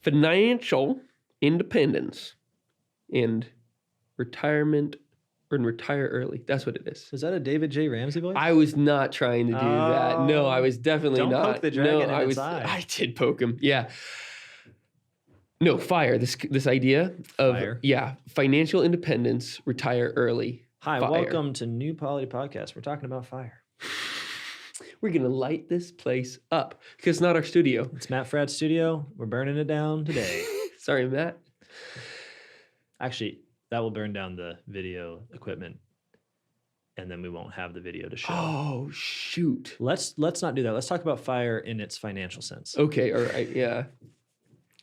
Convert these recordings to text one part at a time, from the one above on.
financial independence and retirement and retire early. That's what it is. Is that a David J. Ramsey voice? I was not trying to do that. No, I was definitely don't not. poke the dragon no, in its eye. I did poke him. Yeah. No, FIRE. This idea of financial independence, retire early. Hi, FIRE. welcome to New Polity Podcast. We're talking about FIRE. We're gonna light this place up because it's not our studio. It's Matt Frad's studio. We're burning it down today. Sorry, Matt. Actually, that will burn down the video equipment, and then we won't have the video to show. Oh shoot! Let's not do that. Let's talk about FIRE in its financial sense. Okay. All right. Yeah.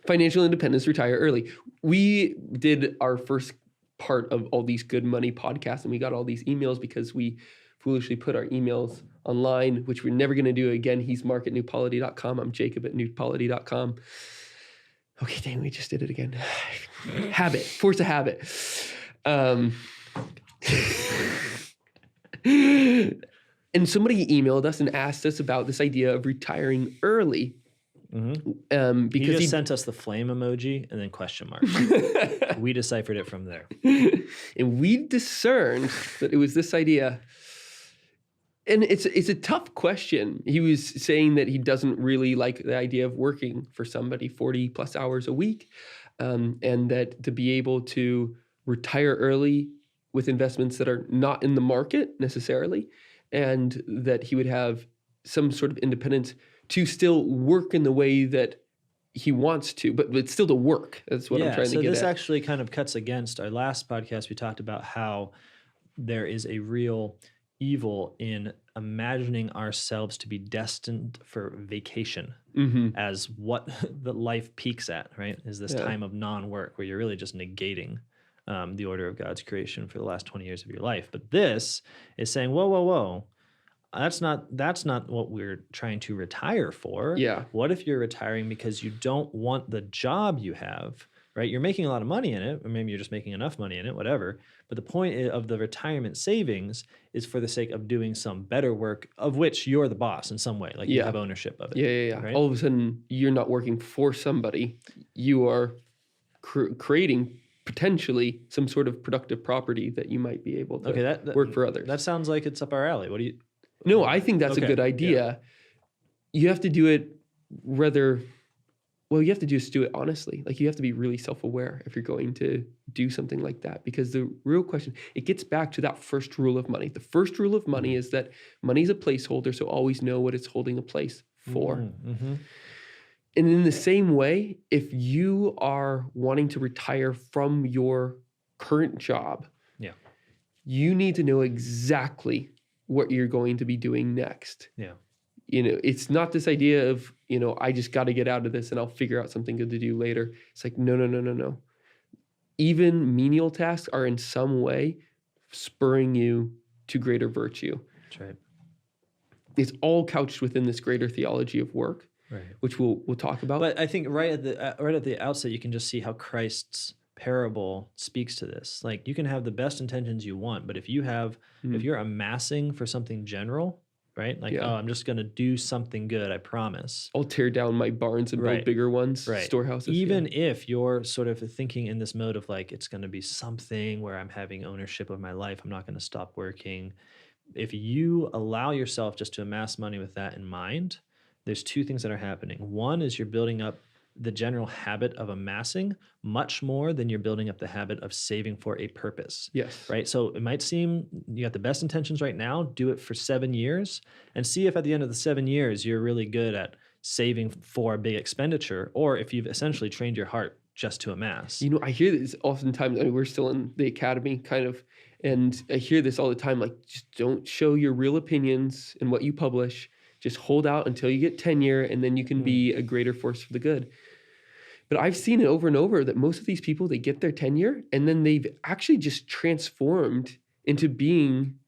Financial independence, retire early. We did our first part of all these Good Money podcasts, and we got all these emails because we foolishly put our emails online, which we're never going to do again. He's Marc at newpolity.com. I'm Jacob at newpolity.com. Okay, dang, we just did it again. Habit, force a habit. And somebody emailed us and asked us about this idea of retiring early. Mm-hmm. Because he sent us the flame emoji and then question mark. We deciphered it from there. And we discerned that it was this idea. And it's a tough question. He was saying that he doesn't really like the idea of working for somebody 40 plus hours a week, and that to be able to retire early with investments that are not in the market necessarily, and that he would have some sort of independence to still work in the way that he wants to, but still to work. That's what I'm trying to get at. So this actually kind of cuts against our last podcast. We talked about how there is a real evil in imagining ourselves to be destined for vacation as what the life peaks at, right? Is this time of non-work where you're really just negating the order of God's creation for the last 20 years of your life. But this is saying, whoa. That's not what we're trying to retire for. Yeah. What if you're retiring because you don't want the job you have, right? You're making a lot of money in it, or maybe you're just making enough money in it, whatever. But the point of the retirement savings is for the sake of doing some better work of which you're the boss in some way. Like you have ownership of it. Yeah. Right? All of a sudden, you're not working for somebody. You are creating potentially some sort of productive property that you might be able to work for others. That sounds like it's up our alley. What do you... No, I think that's a good idea. Yeah. You have to do it you have to just do it honestly. Like you have to be really self-aware if you're going to do something like that, because the real question, it gets back to that first rule of money. The first rule of money is that money is a placeholder, so always know what it's holding a place for. Mm-hmm. And in the same way, if you are wanting to retire from your current job, you need to know exactly what you're going to be doing next. Yeah. It's not this idea of, I just got to get out of this and I'll figure out something good to do later. It's like, no. Even menial tasks are in some way spurring you to greater virtue. That's right. It's all couched within this greater theology of work, which we'll talk about. But I think right at the outset, you can just see how Christ's parable speaks to this. Like you can have the best intentions you want, but if you're amassing for something general, right? Like, I'm just going to do something good, I promise. I'll tear down my barns and build bigger ones, storehouses. Even if you're sort of thinking in this mode of like, it's going to be something where I'm having ownership of my life, I'm not going to stop working. If you allow yourself just to amass money with that in mind, there's two things that are happening. One is you're building up the general habit of amassing much more than you're building up the habit of saving for a purpose. Yes. Right? So it might seem you got the best intentions right now, do it for 7 years and see if at the end of the 7 years, you're really good at saving for a big expenditure, or if you've essentially trained your heart just to amass. I hear this oftentimes. We're still in the academy kind of, and I hear this all the time, like just don't show your real opinions in what you publish. Just hold out until you get tenure, and then you can be a greater force for the good. But I've seen it over and over that most of these people, they get their tenure, and then they've actually just transformed into being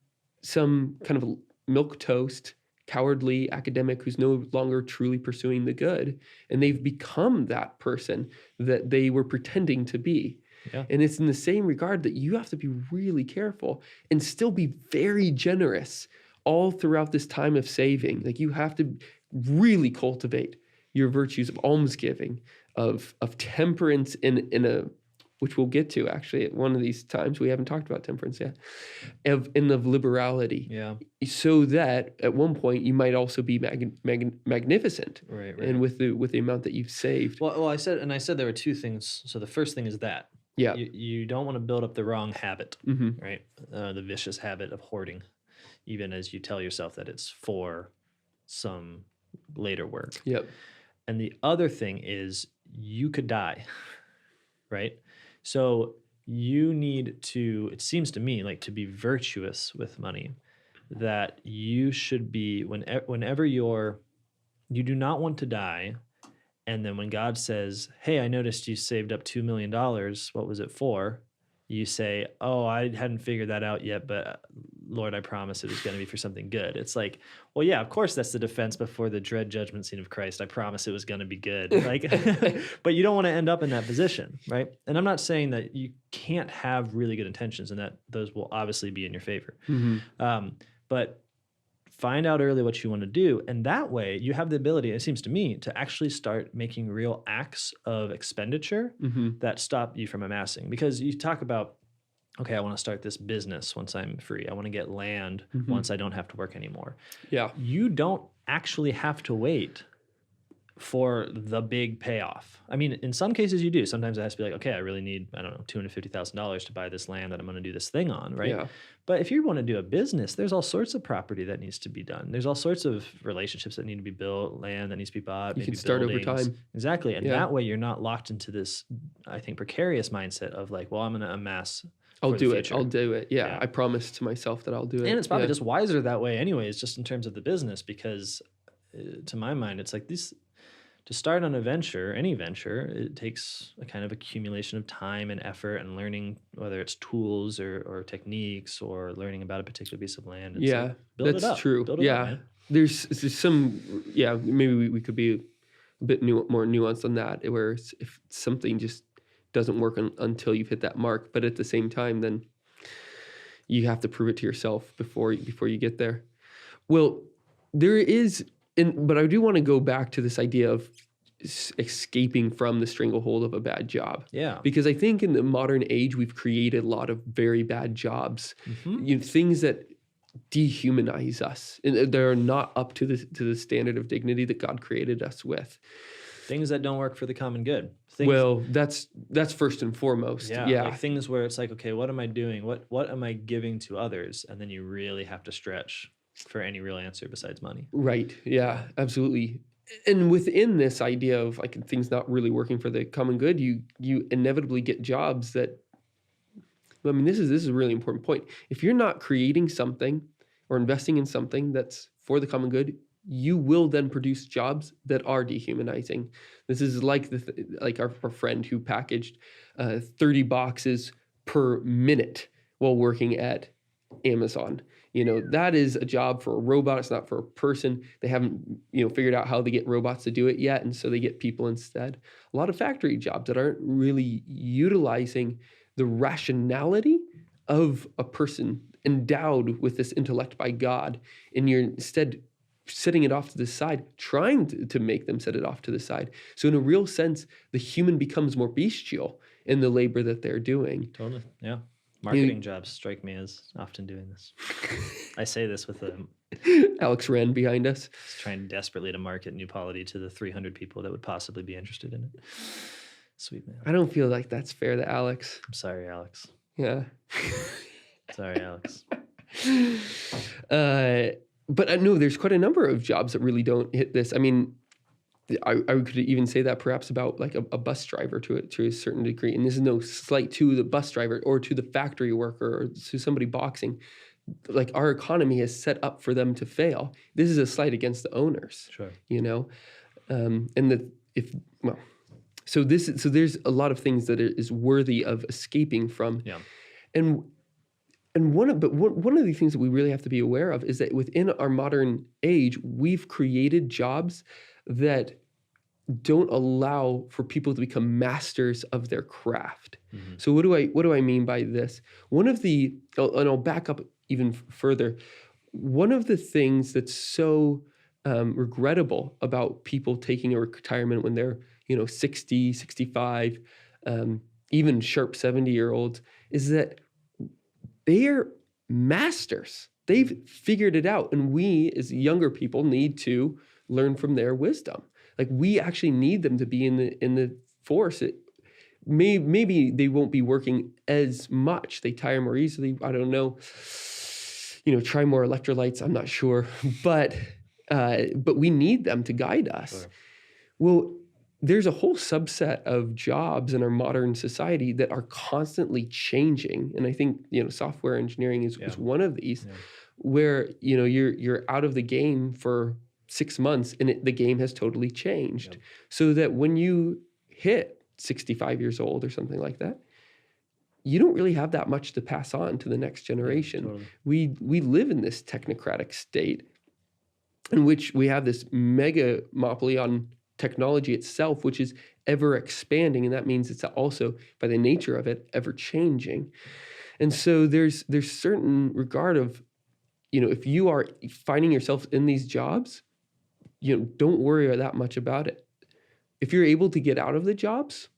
some kind of milquetoast, cowardly academic who's no longer truly pursuing the good. And they've become that person that they were pretending to be. Yeah. And it's in the same regard that you have to be really careful and still be very generous all throughout this time of saving. Like you have to really cultivate your virtues of almsgiving, of temperance in a, which we'll get to actually at one of these times. We haven't talked about temperance yet, of liberality. Yeah. So that at one point you might also be magnificent. Right. And with the amount that you've saved. Well, I said there were two things. So the first thing is that Yeah. you don't want to build up the wrong habit, Mm-hmm. right? The vicious habit of hoarding, even as you tell yourself that it's for some later work. Yep. And the other thing is you could die, right? So you need to, it seems to me, like to be virtuous with money, that you should be, whenever you do not want to die. And then when God says, hey, I noticed you saved up $2 million. What was it for? You say, oh, I hadn't figured that out yet, but Lord, I promise it was going to be for something good. It's like, well, yeah, of course that's the defense before the dread judgment scene of Christ. I promise it was going to be good. Like, but you don't want to end up in that position, right? And I'm not saying that you can't have really good intentions and that those will obviously be in your favor. Mm-hmm. But find out early what you want to do. And that way you have the ability, it seems to me, to actually start making real acts of expenditure that stop you from amassing. Because you talk about, okay, I want to start this business once I'm free. I want to get land once I don't have to work anymore. Yeah. You don't actually have to wait for the big payoff. I mean, in some cases you do. Sometimes it has to be like, okay, I really need, I don't know, $250,000 to buy this land that I'm going to do this thing on, right? Yeah. But if you want to do a business, there's all sorts of property that needs to be done. There's all sorts of relationships that need to be built, land that needs to be bought. You can start over time. Exactly. And that way you're not locked into this, I think, precarious mindset of like, well, I'm going to amass. I'll do it. Yeah. I promise to myself that I'll do it. And it's probably just wiser that way anyways, just in terms of the business, because to my mind, it's like this. To start on a venture, any venture, it takes a kind of accumulation of time and effort and learning, whether it's tools or techniques or learning about a particular piece of land. And yeah, build that's it up. true. Build it up, man. There's some, maybe we could be a bit more nuanced on that, where if something just doesn't work until you've hit that mark, but at the same time, then you have to prove it to yourself before you get there. Well, there is... But I do want to go back to this idea of escaping from the stranglehold of a bad job. Yeah. Because I think in the modern age, we've created a lot of very bad jobs, things that dehumanize us, and they're not up to the standard of dignity that God created us with. Things that don't work for the common good. Well, that's first and foremost. Yeah. Like things where it's like, okay, what am I doing? What am I giving to others? And then you really have to stretch for any real answer besides money. Right. Yeah, absolutely. And within this idea of like things not really working for the common good, you inevitably get jobs that, I mean, this is a really important point. If you're not creating something or investing in something that's for the common good, you will then produce jobs that are dehumanizing. This is like our friend who packaged 30 boxes per minute while working at Amazon. That is a job for a robot. It's not for a person. They haven't, figured out how to get robots to do it yet. And so they get people instead. A lot of factory jobs that aren't really utilizing the rationality of a person endowed with this intellect by God. And you're instead setting it off to the side, trying to make them set it off to the side. So in a real sense, the human becomes more bestial in the labor that they're doing. Totally. Yeah. Marketing jobs strike me as often doing this. I say this with Alex Wren behind us. Trying desperately to market New Polity to the 300 people that would possibly be interested in it. Sweet man. I don't feel like that's fair to Alex. I'm sorry, Alex. Yeah. Sorry, Alex. But I know there's quite a number of jobs that really don't hit this. I mean, I could even say that perhaps about like a bus driver to a certain degree. And this is no slight to the bus driver or to the factory worker or to somebody boxing. Like our economy is set up for them to fail. This is a slight against the owners. Sure. So there's a lot of things that is worthy of escaping from. Yeah. And one of the things that we really have to be aware of is that within our modern age, we've created jobs that don't allow for people to become masters of their craft. Mm-hmm. So what do I mean by this? And I'll back up even further. One of the things that's so regrettable about people taking a retirement when they're 60, 65, even sharp 70-year-olds, is that they're masters. They've figured it out, and we as younger people need to learn from their wisdom. Like, we actually need them to be in the force. Maybe they won't be working as much. They tire more easily. I don't know. Try more electrolytes. I'm not sure, but we need them to guide us. Sure. Well, there's a whole subset of jobs in our modern society that are constantly changing, and I think software engineering is one of these, where you're out of the game for 6 months and the game has totally changed. So that when you hit 65 years old or something like that, you don't really have that much to pass on to the next generation. Totally. We live in this technocratic state in which we have this mega monopoly on technology itself, which is ever expanding, and that means it's also, by the nature of it, ever changing. And so there's certain regard of, if you are finding yourself in these jobs, don't worry that much about it. If you're able to get out of the jobs,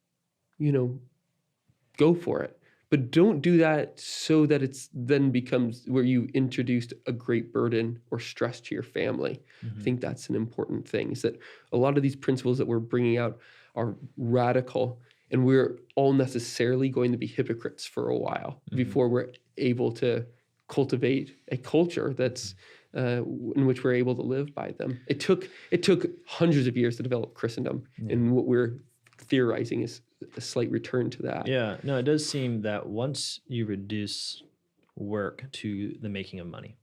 go for it. But don't do that so that it's then becomes where you introduced a great burden or stress to your family. Mm-hmm. I think that's an important thing, is that a lot of these principles that we're bringing out are radical, and we're all necessarily going to be hypocrites for a while before we're able to cultivate a culture that's in which we're able to live by them. It took hundreds of years to develop Christendom, and what we're theorizing is a slight return to that. Yeah, no, it does seem that once you reduce work to the making of money,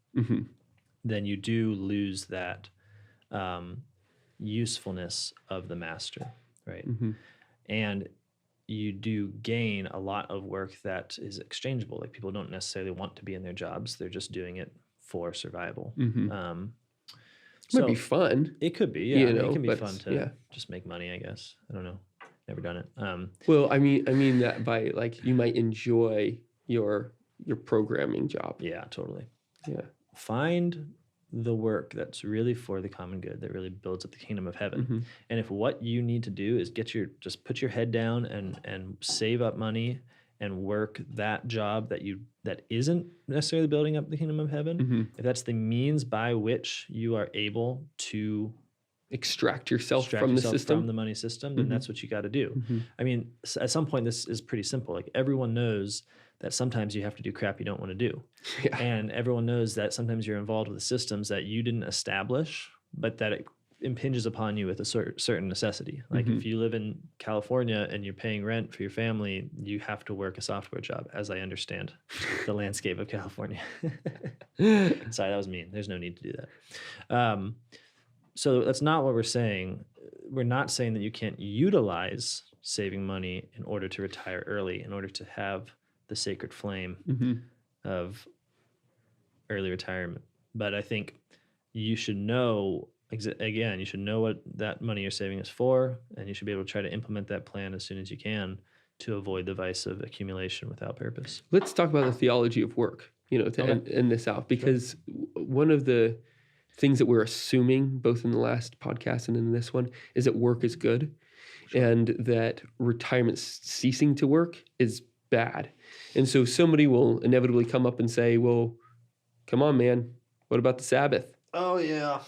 then you do lose that usefulness of the master, right? And you do gain a lot of work that is exchangeable. Like, people don't necessarily want to be in their jobs; they're just doing it for survival. Might be fun. It could be, yeah. It can be fun to just make money, I guess. I don't know. Never done it. Well, I mean that by, like, you might enjoy your programming job. Yeah, totally. Yeah. Find the work that's really for the common good, that really builds up the kingdom of heaven. And if what you need to do is just put your head down and save up money and work that job that isn't necessarily building up the kingdom of heaven, if that's the means by which you are able to extract yourself from the system, from the money system, then that's what you got to do. I mean, at some point, this is pretty simple. Like, everyone knows that sometimes you have to do crap you don't want to do. Yeah. And everyone knows that sometimes you're involved with systems that you didn't establish, but that it impinges upon you with a certain necessity. Like, if you live in California and you're paying rent for your family, you have to work a software job, as I understand the landscape of California. Sorry, that was mean. There's no need to do that. So that's not what we're saying. We're not saying that you can't utilize saving money in order to retire early, in order to have the sacred flame of early retirement. But I think you should know, again, you should know what that money you're saving is for, and you should be able to try to implement that plan as soon as you can to avoid the vice of accumulation without purpose. Let's talk about the theology of work, to end this out, because one of the things that we're assuming, both in the last podcast and in this one, is that work is good, and that retirement ceasing to work is bad. And so somebody will inevitably come up and say, well, come on, man, what about the Sabbath? Oh, yeah.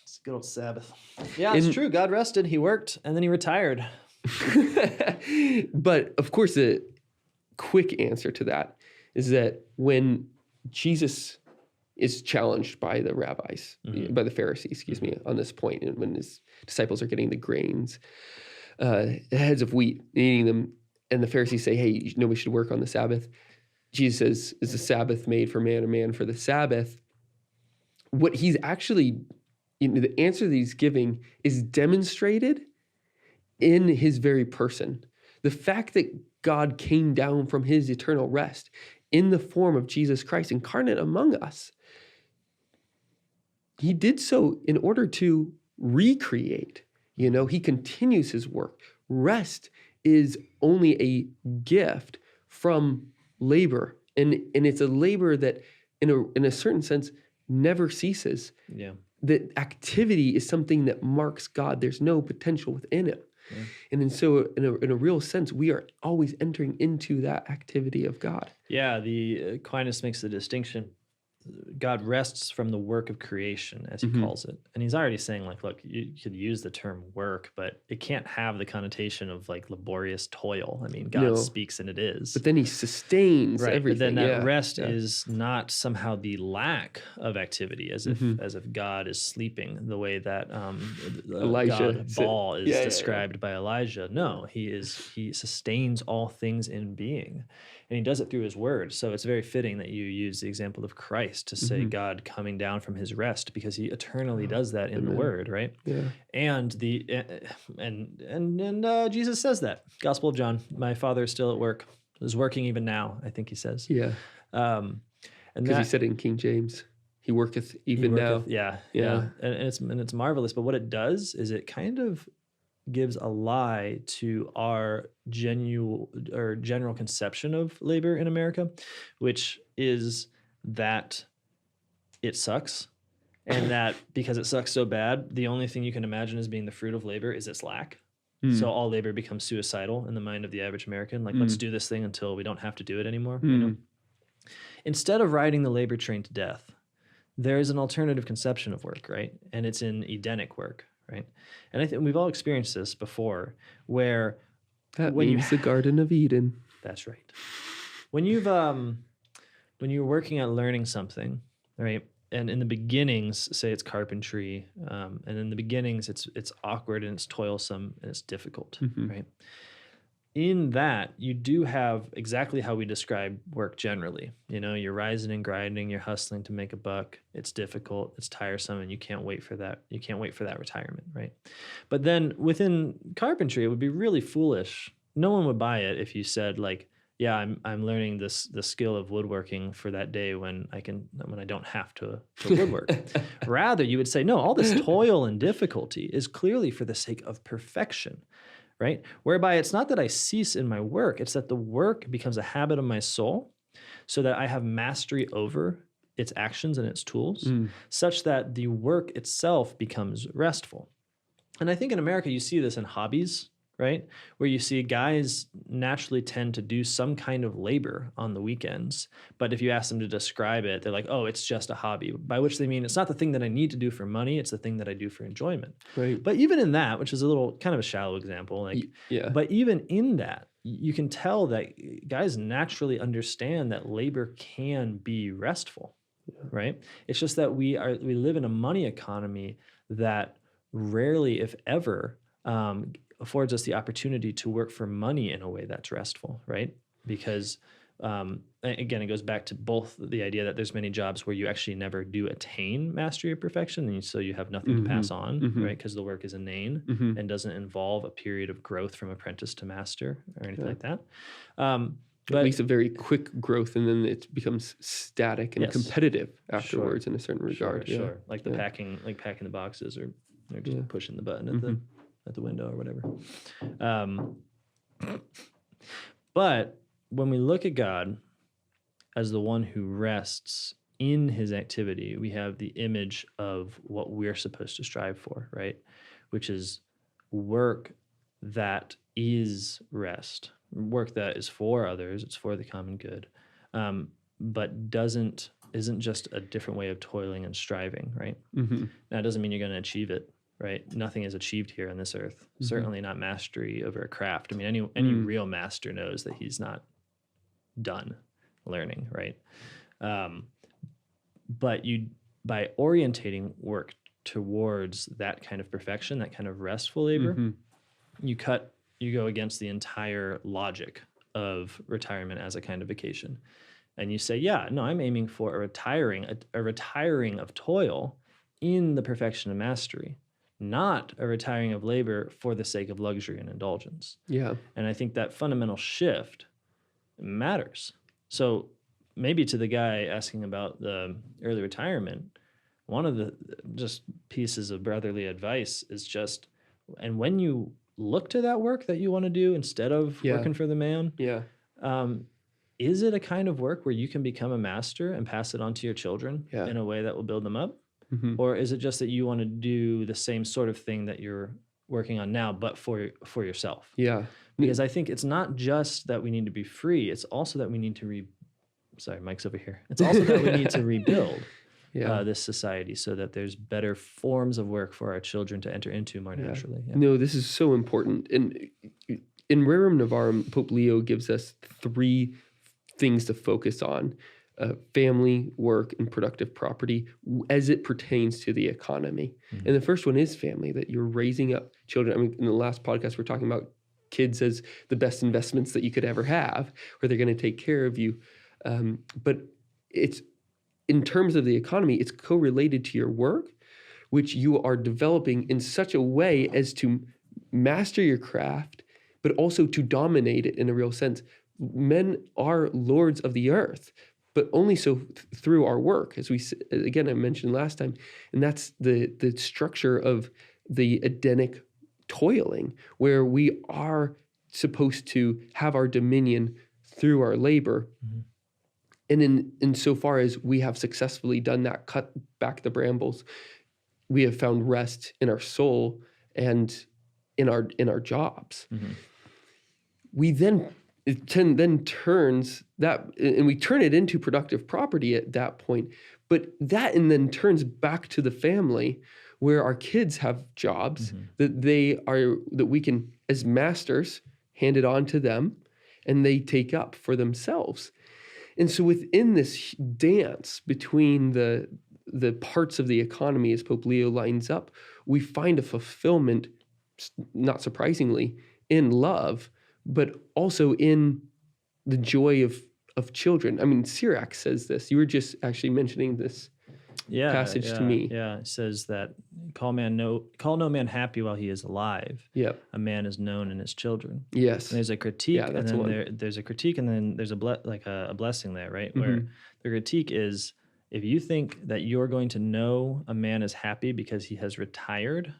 It's a good old Sabbath. Yeah, it's true. God rested, he worked, and then he retired. But, of course, the quick answer to that is that when Jesus is challenged by the rabbis, by the Pharisees, on this point, and when his disciples are getting the grains, the heads of wheat, eating them, and the Pharisees say, hey, nobody should work on the Sabbath. Jesus says, is the Sabbath made for man, or man for the Sabbath? What he's actually, the answer that he's giving is demonstrated in his very person. The fact that God came down from his eternal rest in the form of Jesus Christ incarnate among us, he did so in order to recreate. He continues his work. Rest is only a gift from labor, and it's a labor that in a certain sense never ceases. Yeah. that activity is something that marks God. There's no potential within him. Yeah. And then so in a real sense, we are always entering into that activity of God. Yeah, the Aquinas makes the distinction. God rests from the work of creation, as he calls it. And he's already saying, like, look, you could use the term work, but it can't have the connotation of like laborious toil. I mean, God No. speaks and it is. But then he sustains Right. everything. But then that Yeah, rest yeah. is not somehow the lack of activity, as if God is sleeping, the way that Elijah God said- Baal is yeah, yeah, described by Elijah. No, he sustains all things in being. And he does it through his word. So it's very fitting that you use the example of Christ to say God coming down from his rest, because he eternally does that in the word, right? Yeah. And Jesus says that. Gospel of John, my Father is still at work, is working even now, I think he says. Yeah. And Because he said it in King James, he worketh even now. Yeah. Yeah. And it's marvelous. But what it does is it kind of gives a lie to our general conception of labor in America, which is that it sucks, and that because it sucks so bad, the only thing you can imagine as being the fruit of labor is its lack. So all labor becomes suicidal in the mind of the average American. Like, let's do this thing until we don't have to do it anymore. You know? Instead of riding the labor train to death, there is an alternative conception of work, right? And it's in Edenic work, right? And I think we've all experienced this before, where That means the Garden of Eden. That's right. When you've when you're working at learning something, right? And in the beginnings, say it's carpentry, and in the beginnings it's awkward and it's toilsome and it's difficult, right? In that, you do have exactly how we describe work generally. You know, you're rising and grinding, you're hustling to make a buck. It's difficult, it's tiresome, and you can't wait for that. You can't wait for that retirement, right? But then within carpentry, it would be really foolish. No one would buy it if you said, like, yeah, I'm learning the skill of woodworking for that day when I don't have to woodwork. Rather, you would say, no, all this toil and difficulty is clearly for the sake of perfection. Right? Whereby it's not that I cease in my work, it's that the work becomes a habit of my soul, so that I have mastery over its actions and its tools, such that the work itself becomes restful. And I think in America, you see this in hobbies, right? Where you see guys naturally tend to do some kind of labor on the weekends. But if you ask them to describe it, they're like, oh, it's just a hobby, by which they mean it's not the thing that I need to do for money. It's the thing that I do for enjoyment. Right. But even in that, which is a little kind of a shallow example, like, yeah. But even in that, you can tell that guys naturally understand that labor can be restful, right? It's just that we live in a money economy that rarely, if ever, affords us the opportunity to work for money in a way that's restful, right? Because again, it goes back to both the idea that there's many jobs where you actually never do attain mastery or perfection, and so you have nothing to pass on, right? Because the work is inane and doesn't involve a period of growth from apprentice to master or anything like that. But at least a very quick growth, and then it becomes static and competitive afterwards in a certain regard. Sure. Like the packing the boxes, or they're just pushing the button at the window or whatever. But when we look at God as the one who rests in his activity, we have the image of what we're supposed to strive for, right? Which is work that is rest, work that is for others, it's for the common good, but isn't just a different way of toiling and striving, right? Now, it doesn't mean you're going to achieve it, right? Nothing is achieved here on this earth. Certainly not mastery over a craft. I mean, any real master knows that he's not done learning, right? But by orientating work towards that kind of perfection, that kind of restful labor, you go against the entire logic of retirement as a kind of vacation. And you say, yeah, no, I'm aiming for a retiring of toil in the perfection of mastery, not a retiring of labor for the sake of luxury and indulgence. Yeah. And I think that fundamental shift matters. So maybe to the guy asking about the early retirement, one of the just pieces of brotherly advice is just, and when you look to that work that you want to do instead of working for the man, is it a kind of work where you can become a master and pass it on to your children in a way that will build them up? Or is it just that you want to do the same sort of thing that you're working on now, but for yourself? Yeah. Because I think it's not just that we need to be free, it's also that we need to sorry, Mike's over here. It's also that we need to rebuild this society so that there's better forms of work for our children to enter into more naturally. Yeah. No, this is so important. And in Rerum Novarum, Pope Leo gives us 3 things to focus on: family, work, and productive property as it pertains to the economy. And the first one is family, that you're raising up children. I mean, in the last podcast, we're talking about kids as the best investments that you could ever have, where they're going to take care of you. But it's, in terms of the economy, it's correlated to your work, which you are developing in such a way as to master your craft, but also to dominate it in a real sense. Men are lords of the earth, but only so through our work, as I mentioned last time. And that's the structure of the Edenic toiling, where we are supposed to have our dominion through our labor. And in so far as we have successfully done that, cut back the brambles, we have found rest in our soul and in our jobs. We then turns that, and we turn it into productive property at that point. But that and then turns back to the family, where our kids have jobs that we can, as masters, hand it on to them, and they take up for themselves. And so within this dance between the parts of the economy, as Pope Leo lines up, we find a fulfillment, not surprisingly, in love, but also in the joy of children. I mean, Sirach says this. You were just actually mentioning this passage to me. Yeah, it says that call no man happy while he is alive. Yep. A man is known in his children. Yes. And there's a critique, Yeah, that's and then there's a critique, and then there's a blessing there, right? Where the critique is, if you think that you're going to know a man is happy because he has retired,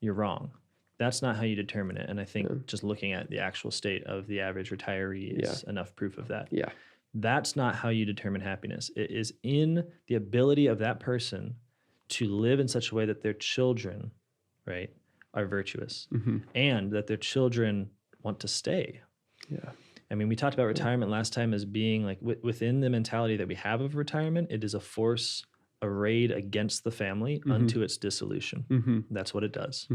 you're wrong. That's not how you determine it. And I think just looking at the actual state of the average retiree is enough proof of that. Yeah. That's not how you determine happiness. It is in the ability of that person to live in such a way that their children, right, are virtuous, and that their children want to stay. Yeah. I mean, we talked about retirement last time as being like within the mentality that we have of retirement, it is a force arrayed against the family unto its dissolution. That's what it does.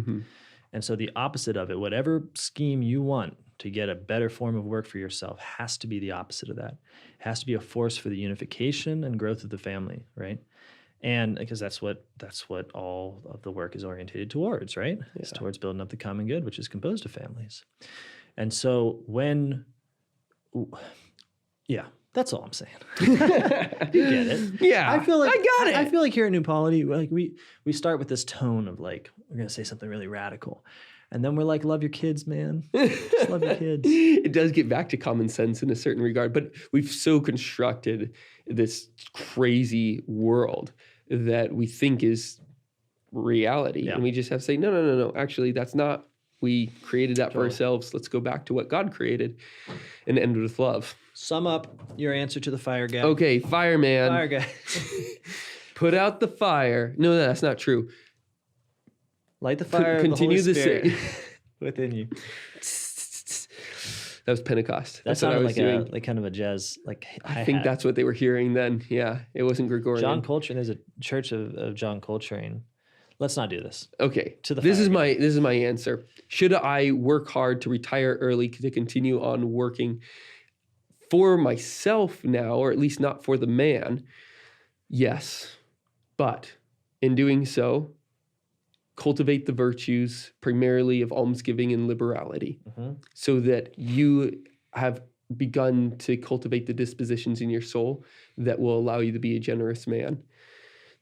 And so the opposite of it, whatever scheme you want to get a better form of work for yourself, has to be the opposite of that. It has to be a force for the unification and growth of the family, right? And because that's what all of the work is orientated towards, right? Yeah. It's towards building up the common good, which is composed of families. And so that's all I'm saying. You get it. Yeah. I feel like I got it. I feel like here at New Polity, like we start with this tone of like, we're gonna say something really radical. And then we're like, love your kids, man. Just love your kids. It does get back to common sense in a certain regard, but we've so constructed this crazy world that we think is reality. Yeah. And we just have to say, no. Actually, that's not. We created that for ourselves. Let's go back to what God created and end with love. Sum up your answer to the fire guy. Okay, fireman. Fire guy. Put out the fire. No, that's not true. Light the fire. Continue of the the Holy Spirit within you. That was Pentecost. That sounded like kind of a jazz, like I think that's what they were hearing then. Yeah, it wasn't Gregorian. John Coltrane. There's a church of John Coltrane. Let's not do this. Okay. This is my answer. Should I work hard to retire early to continue on working for myself now, or at least not for the man? Yes. But in doing so, cultivate the virtues primarily of almsgiving and liberality, so that you have begun to cultivate the dispositions in your soul that will allow you to be a generous man.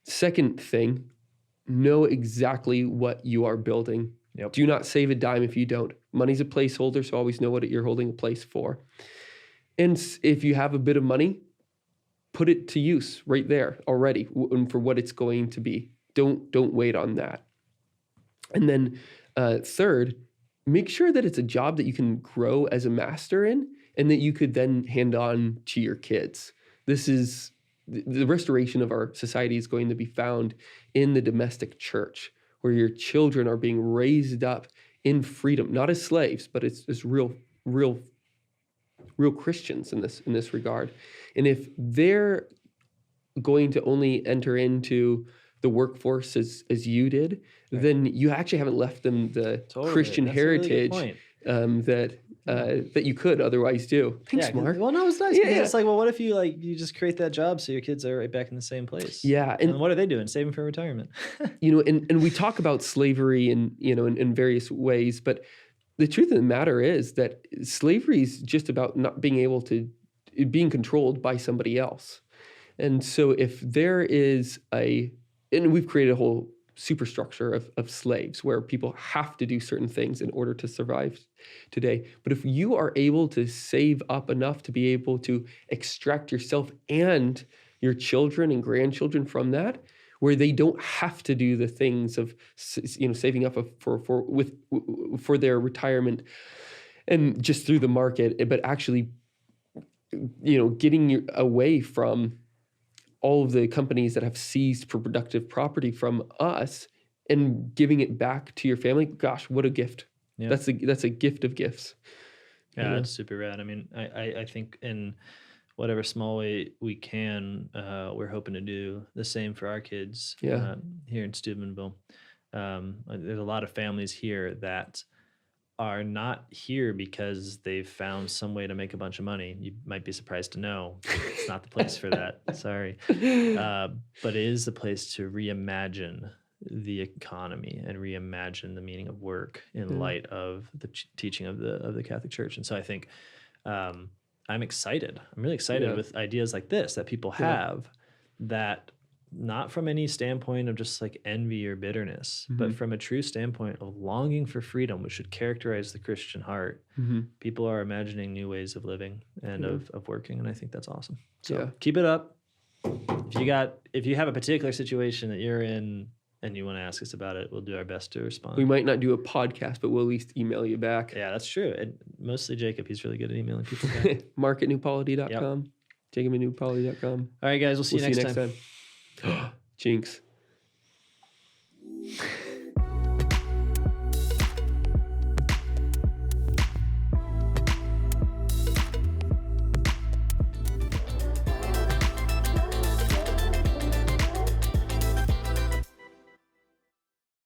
Second thing, know exactly what you are building. Yep. Do not save a dime if you don't. Money's a placeholder, so always know what you're holding a place for. And if you have a bit of money, put it to use right there already for what it's going to be. Don't wait on that. And then third, make sure that it's a job that you can grow as a master in and that you could then hand on to your kids. This is the restoration of our society is going to be found in the domestic church, where your children are being raised up in freedom, not as slaves, but it's real Christians in this regard. And if they're going to only enter into the workforce as you did, then you actually haven't left them the Christian heritage that you could otherwise do. Thanks, Mark. Well, no, it's nice. It's like, well, what if you just create that job so your kids are right back in the same place? Yeah, and what are they doing? Saving for retirement. And we talk about slavery in various ways, but the truth of the matter is that slavery is just about not being controlled by somebody else. And so if there is and we've created a whole superstructure of slaves where people have to do certain things in order to survive today. But if you are able to save up enough to be able to extract yourself and your children and grandchildren from that, where they don't have to do the things of saving up for their retirement and just through the market, but actually getting away from all of the companies that have seized productive property from us and giving it back to your family. Gosh, what a gift. Yeah. That's a gift of gifts. Yeah, it's super rad. I mean, I think in whatever small way we can, we're hoping to do the same for our kids here in Steubenville. There's a lot of families here that are not here because they've found some way to make a bunch of money. You might be surprised to know it's not the place for that. Sorry. But it is the place to reimagine the economy and reimagine the meaning of work in light of the teaching of the Catholic Church. And so I think I'm excited. I'm really excited with ideas like this that people have that not from any standpoint of just like envy or bitterness, but from a true standpoint of longing for freedom, which should characterize the Christian heart. People are imagining new ways of living and of working. And I think that's awesome. So keep it up. If you have a particular situation that you're in and you want to ask us about it, we'll do our best to respond. We might not do a podcast, but we'll at least email you back. Yeah, that's true. And mostly Jacob, he's really good at emailing people back. Marc at newpolity.com. Yep. Jacob at newpolity.com. All right, guys, we'll see you next time. Jinx.